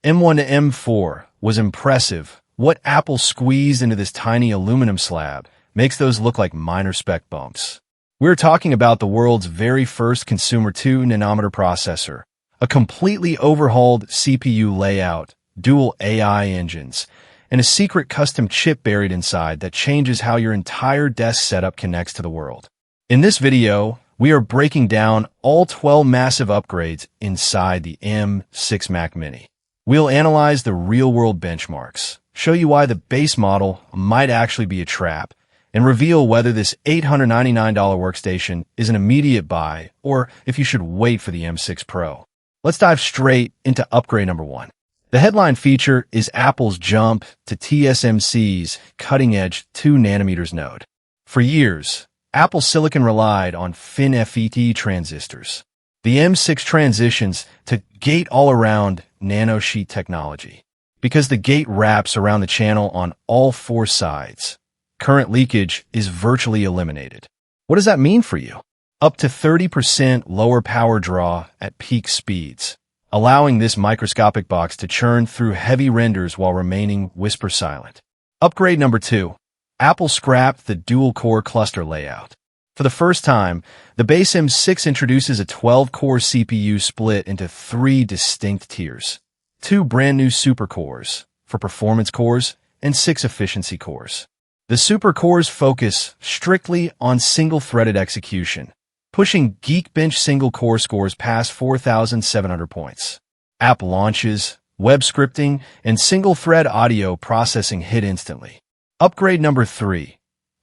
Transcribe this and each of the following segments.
M1 to M4 was impressive. What Apple squeezed into this tiny aluminum slab makes those look like minor spec bumps. We're talking about the world's very first consumer 2-nanometer processor, a completely overhauled CPU layout, dual AI engines, and a secret custom chip buried inside that changes how your entire desk setup connects to the world. In this video, we are breaking down all 12 massive upgrades inside the M6 Mac Mini. We'll analyze the real-world benchmarks, show you why the base model might actually be a trap, and reveal whether this $899 workstation is an immediate buy or if you should wait for the M6 Pro. Let's dive straight into upgrade number 1. The headline feature is Apple's jump to TSMC's cutting-edge 2nm node. For years, Apple Silicon relied on FinFET transistors. The M6 transitions to gate-all-around nanosheet technology. Because the gate wraps around the channel on all 4 sides, current leakage is virtually eliminated. What does that mean for you? Up to 30% lower power draw at peak speeds, allowing this microscopic box to churn through heavy renders while remaining whisper silent. Upgrade number 2. Apple scrapped the dual-core cluster layout. For the first time, the base M6 introduces a 12-core CPU split into 3 distinct tiers. 2 brand-new supercores for performance cores and 6 efficiency cores. The supercores focus strictly on single-threaded execution, pushing Geekbench single-core scores past 4,700 points. App launches, web scripting, and single-thread audio processing hit instantly. Upgrade number 3.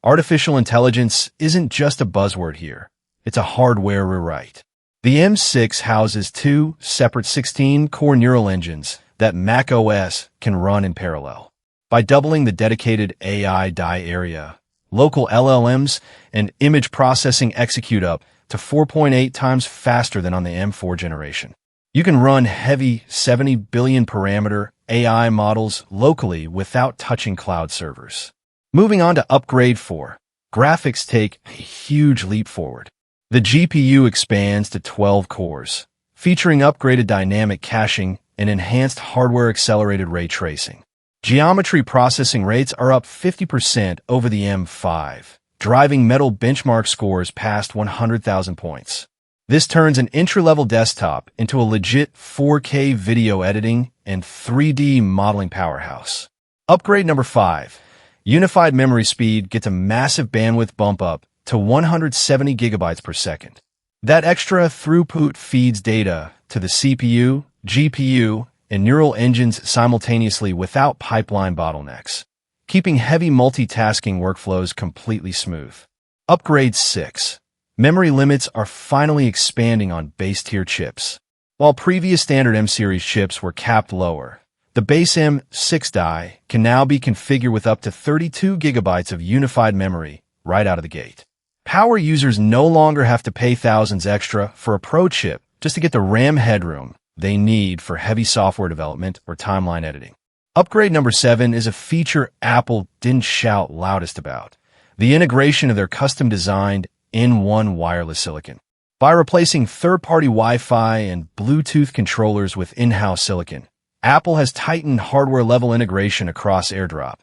Artificial intelligence isn't just a buzzword here. It's a hardware rewrite. The M6 houses 2 separate 16-core neural engines that macOS can run in parallel. By doubling the dedicated AI die area, local LLMs and image processing execute up to 4.8 times faster than on the M4 generation. You can run heavy 70 billion parameter AI models locally without touching cloud servers. Moving on to upgrade 4. Graphics take a huge leap forward. The GPU expands to 12 cores, featuring upgraded dynamic caching and enhanced hardware-accelerated ray tracing. Geometry processing rates are up 50% over the M5, driving Metal benchmark scores past 100,000 points. This turns an entry-level desktop into a legit 4K video editing and 3D modeling powerhouse. Upgrade number 5. Unified memory speed gets a massive bandwidth bump up to 170 gigabytes per second. That extra throughput feeds data to the CPU, GPU, and neural engines simultaneously without pipeline bottlenecks, keeping heavy multitasking workflows completely smooth. Upgrade 6. Memory limits are finally expanding on base-tier chips. While previous standard M-series chips were capped lower, the base M6 die can now be configured with up to 32 gigabytes of unified memory right out of the gate. Power users no longer have to pay thousands extra for a Pro chip just to get the RAM headroom they need for heavy software development or timeline editing. Upgrade number 7 is a feature Apple didn't shout loudest about: the integration of their custom-designed N1 wireless silicon. By replacing third-party Wi-Fi and Bluetooth controllers with in-house silicon, Apple has tightened hardware-level integration across AirDrop,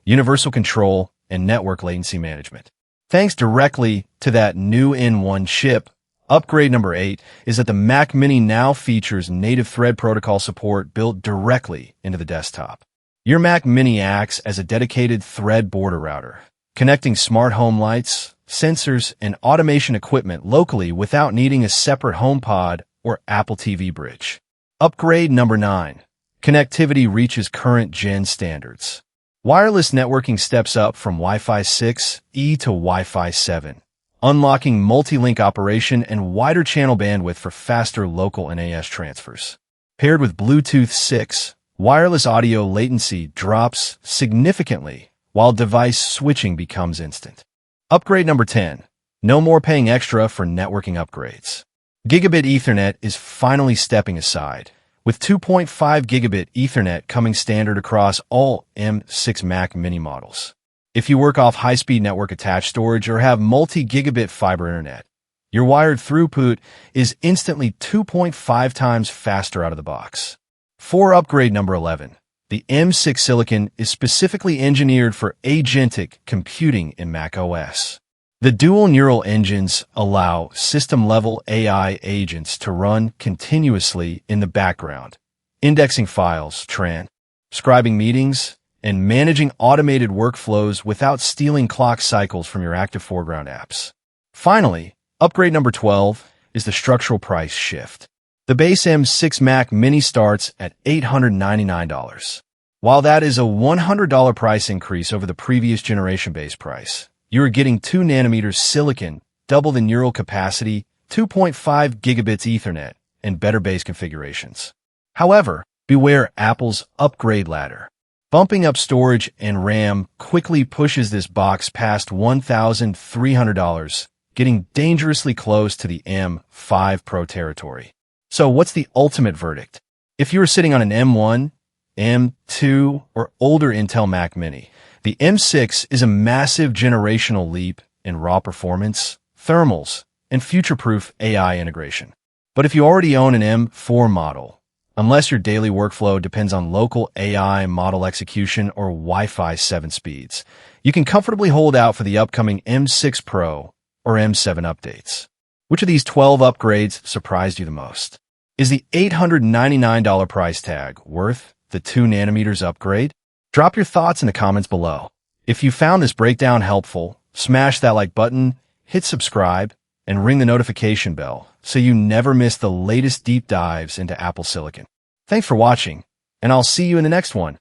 universal control, and network latency management. Thanks directly to that new N1 chip, upgrade number 8 is that the Mac Mini now features native Thread protocol support built directly into the desktop. Your Mac Mini acts as a dedicated Thread border router, connecting smart home lights, sensors, and automation equipment locally without needing a separate HomePod or Apple TV bridge. Upgrade number 9. Connectivity reaches current gen standards. Wireless networking steps up from Wi-Fi 6E to Wi-Fi 7, unlocking multi-link operation and wider channel bandwidth for faster local NAS transfers. Paired with Bluetooth 6, wireless audio latency drops significantly while device switching becomes instant. Upgrade number 10. No more paying extra for networking upgrades. Gigabit Ethernet is finally stepping aside, with 2.5 gigabit Ethernet coming standard across all M6 Mac Mini models. If you work off high-speed network-attached storage or have multi-gigabit fiber internet, your wired throughput is instantly 2.5 times faster out of the box. For upgrade number 11, the M6 Silicon is specifically engineered for agentic computing in macOS. The dual neural engines allow system-level AI agents to run continuously in the background, indexing files, transcribing meetings, and managing automated workflows without stealing clock cycles from your active foreground apps. Finally, upgrade number 12 is the structural price shift. The base M6 Mac Mini starts at $899. While that is a $100 price increase over the previous generation base price, you are getting 2 nanometers silicon, double the neural capacity, 2.5 gigabits Ethernet, and better base configurations. However, beware Apple's upgrade ladder. Bumping up storage and RAM quickly pushes this box past $1,300, getting dangerously close to the M5 Pro territory. So what's the ultimate verdict? If you are sitting on an M1, M2, or older Intel Mac Mini, the M6 is a massive generational leap in raw performance, thermals, and future-proof AI integration. But if you already own an M4 model, unless your daily workflow depends on local AI model execution or Wi-Fi 7 speeds, you can comfortably hold out for the upcoming M6 Pro or M7 updates. Which of these 12 upgrades surprised you the most? Is the $899 price tag worth the 2 nanometers upgrade? Drop your thoughts in the comments below. If you found this breakdown helpful, smash that like button, hit subscribe, and ring the notification bell so you never miss the latest deep dives into Apple Silicon. Thanks for watching, and I'll see you in the next one.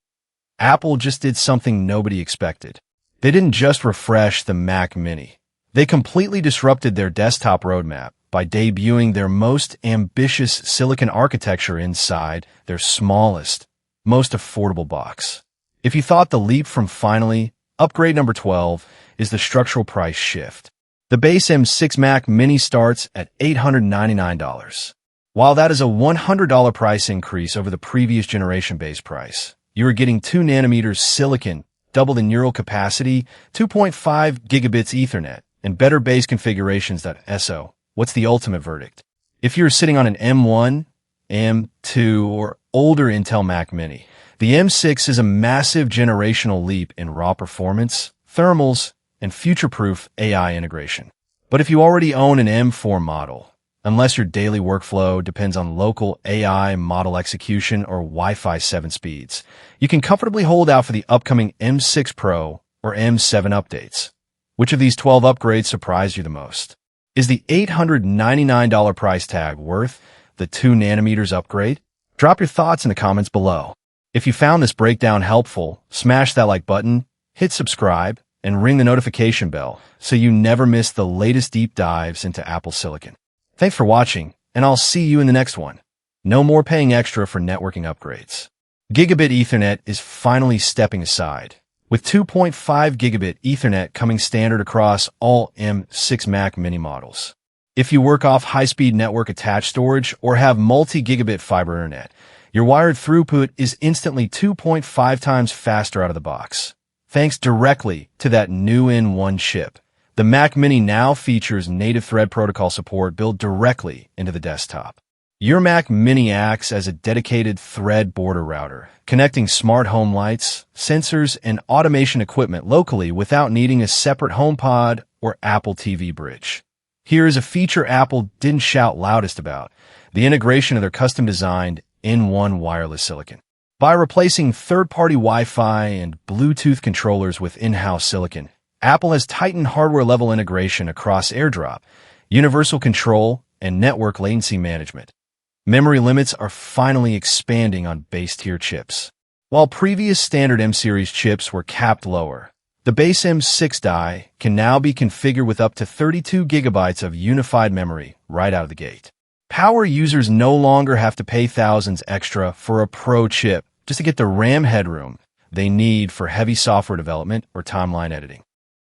Apple just did something nobody expected. They didn't just refresh the Mac Mini. They completely disrupted their desktop roadmap by debuting their most ambitious silicon architecture inside their smallest, most affordable box. If you thought the leap from finally, upgrade number 12 is the structural price shift. The base M6 Mac Mini starts at $899. While that is a $100 price increase over the previous generation base price, you are getting 2 nanometers silicon, double the neural capacity, 2.5 gigabits Ethernet, and better base configurations. So, what's the ultimate verdict? If you're sitting on an M1, M2, or older Intel Mac Mini, the M6 is a massive generational leap in raw performance, thermals, and future-proof AI integration. But if you already own an M4 model, unless your daily workflow depends on local AI model execution or Wi-Fi 7 speeds, you can comfortably hold out for the upcoming M6 Pro or M7 updates. Which of these 12 upgrades surprised you the most? Is the $899 price tag worth the 2 nanometers upgrade? Drop your thoughts in the comments below. If you found this breakdown helpful, smash that like button, hit subscribe, and ring the notification bell so you never miss the latest deep dives into Apple Silicon. Thanks for watching, and I'll see you in the next one. No more paying extra for networking upgrades. Gigabit Ethernet is finally stepping aside, with 2.5 gigabit Ethernet coming standard across all M6 Mac Mini models. If you work off high-speed network attached storage or have multi-gigabit fiber internet, your wired throughput is instantly 2.5 times faster out of the box. Thanks directly to that new N1 chip, the Mac Mini now features native Thread protocol support built directly into the desktop. Your Mac Mini acts as a dedicated Thread border router, connecting smart home lights, sensors, and automation equipment locally without needing a separate HomePod or Apple TV bridge. Here is a feature Apple didn't shout loudest about: the integration of their custom-designed N1 wireless silicon. By replacing third-party Wi-Fi and Bluetooth controllers with in-house silicon, Apple has tightened hardware-level integration across AirDrop, universal control, and network latency management. Memory limits are finally expanding on base-tier chips. While previous standard M-series chips were capped lower, the base M6 die can now be configured with up to 32 gigabytes of unified memory right out of the gate. Power users no longer have to pay thousands extra for a Pro chip just to get the RAM headroom they need for heavy software development or timeline editing.